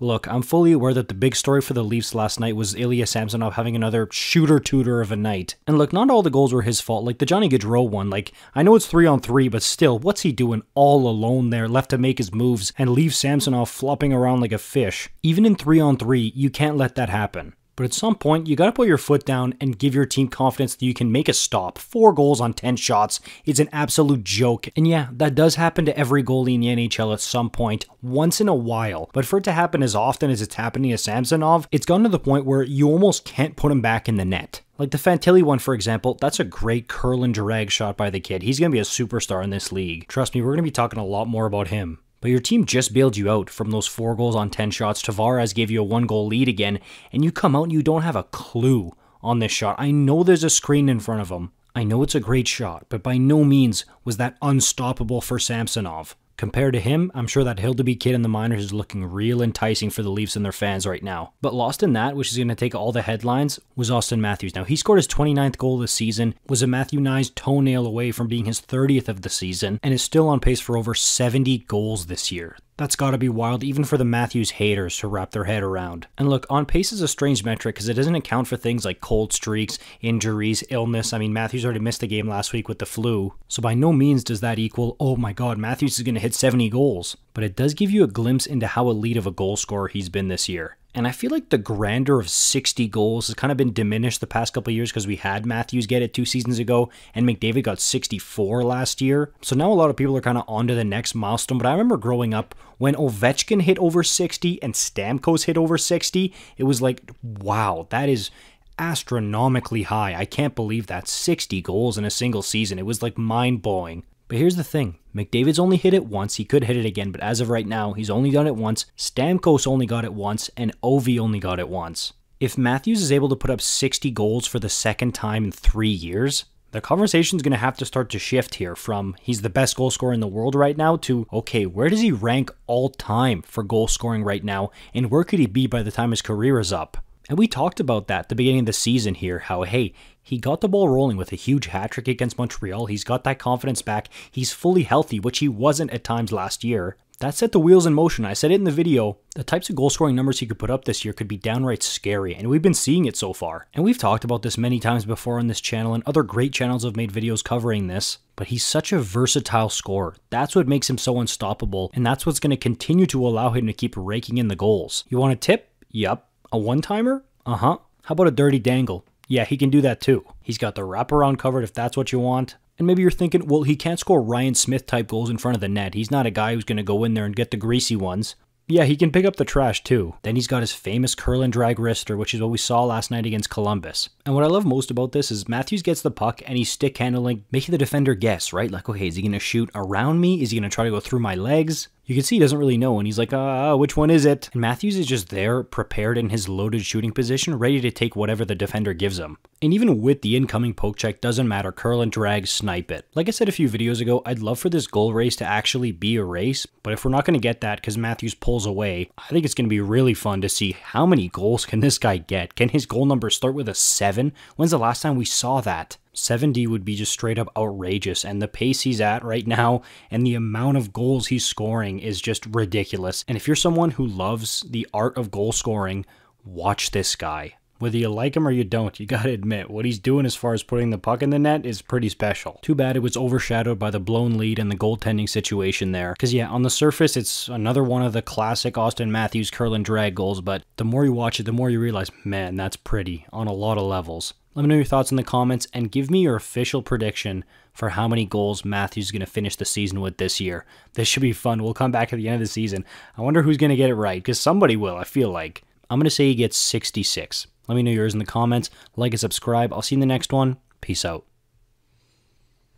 Look, I'm fully aware that the big story for the Leafs last night was Ilya Samsonov having another shooter-tutor of a night. And look, not all the goals were his fault, like the Johnny Gaudreau one, like, I know it's 3-on-3, but still, what's he doing all alone there, left to make his moves, and leave Samsonov flopping around like a fish? Even in 3-on-3, you can't let that happen. But at some point, you gotta put your foot down and give your team confidence that you can make a stop. 4 goals on 10 shots is an absolute joke. And yeah, that does happen to every goalie in the NHL at some point, once in a while. But for it to happen as often as it's happening to Samsonov, it's gotten to the point where you almost can't put him back in the net. Like the Fantilli one, for example, that's a great curl and drag shot by the kid. He's gonna be a superstar in this league. Trust me, we're gonna be talking a lot more about him. But your team just bailed you out from those 4 goals on 10 shots. Tavares gave you a 1-goal lead again, and you come out and you don't have a clue on this shot. I know there's a screen in front of him. I know it's a great shot, but by no means was that unstoppable for Samsonov. Compared to him, I'm sure that Hildeby kid in the minors is looking real enticing for the Leafs and their fans right now. But lost in that, which is going to take all the headlines, was Auston Matthews. Now, he scored his 29th goal this season, was a Matthew Knies toenail away from being his 30th of the season, and is still on pace for over 70 goals this year. That's gotta be wild, even for the Matthews haters to wrap their head around. And look, on pace is a strange metric because it doesn't account for things like cold streaks, injuries, illness. I mean, Matthews already missed a game last week with the flu. So by no means does that equal, oh my god, Matthews is going to hit 70 goals. But it does give you a glimpse into how elite of a goal scorer he's been this year. And I feel like the grandeur of 60 goals has kind of been diminished the past couple of years because we had Matthews get it 2 seasons ago and McDavid got 64 last year. So now a lot of people are kind of on to the next milestone. But I remember growing up when Ovechkin hit over 60 and Stamkos hit over 60, it was like, wow, that is astronomically high. I can't believe that. 60 goals in a single season. It was like mind-blowing. But here's the thing, McDavid's only hit it once, he could hit it again, but as of right now, he's only done it once, Stamkos only got it once, and Ovi only got it once. If Matthews is able to put up 60 goals for the second time in 3 years, the conversation's going to have to start to shift here from he's the best goal scorer in the world right now to, okay, where does he rank all time for goal scoring right now, and where could he be by the time his career is up? And we talked about that at the beginning of the season here, how, hey, he got the ball rolling with a huge hat-trick against Montreal. He's got that confidence back. He's fully healthy, which he wasn't at times last year. That set the wheels in motion. I said it in the video. The types of goal-scoring numbers he could put up this year could be downright scary, and we've been seeing it so far. And we've talked about this many times before on this channel, and other great channels have made videos covering this. But he's such a versatile scorer. That's what makes him so unstoppable, and that's what's going to continue to allow him to keep raking in the goals. You want a tip? Yup. A one-timer? Uh-huh. How about a dirty dangle? Yeah, he can do that too. He's got the wraparound covered if that's what you want. And maybe you're thinking, well, he can't score Ryan Smith type goals in front of the net. He's not a guy who's going to go in there and get the greasy ones. Yeah, he can pick up the trash too. Then he's got his famous curl and drag wrister, which is what we saw last night against Columbus. And what I love most about this is Matthews gets the puck and he's stick handling, making the defender guess, right? Like, okay, is he going to shoot around me? Is he going to try to go through my legs? You can see he doesn't really know, and he's like, which one is it? And Matthews is just there, prepared in his loaded shooting position, ready to take whatever the defender gives him. And even with the incoming poke check, doesn't matter, curl and drag, snipe it. Like I said a few videos ago, I'd love for this goal race to actually be a race, but if we're not going to get that because Matthews pulls away, I think it's going to be really fun to see how many goals can this guy get. Can his goal number start with a 7? When's the last time we saw that? 70 would be just straight up outrageous, and the pace he's at right now and the amount of goals he's scoring is just ridiculous. And if you're someone who loves the art of goal scoring, watch this guy. Whether you like him or you don't, you gotta admit, what he's doing as far as putting the puck in the net is pretty special. Too bad it was overshadowed by the blown lead and the goaltending situation there. Because yeah, on the surface, it's another one of the classic Auston Matthews curl and drag goals, but the more you watch it, the more you realize, man, that's pretty on a lot of levels. Let me know your thoughts in the comments and give me your official prediction for how many goals Matthews is going to finish the season with this year. This should be fun. We'll come back at the end of the season. I wonder who's going to get it right, because somebody will, I feel like. I'm going to say he gets 66. Let me know yours in the comments. Like and subscribe. I'll see you in the next one. Peace out.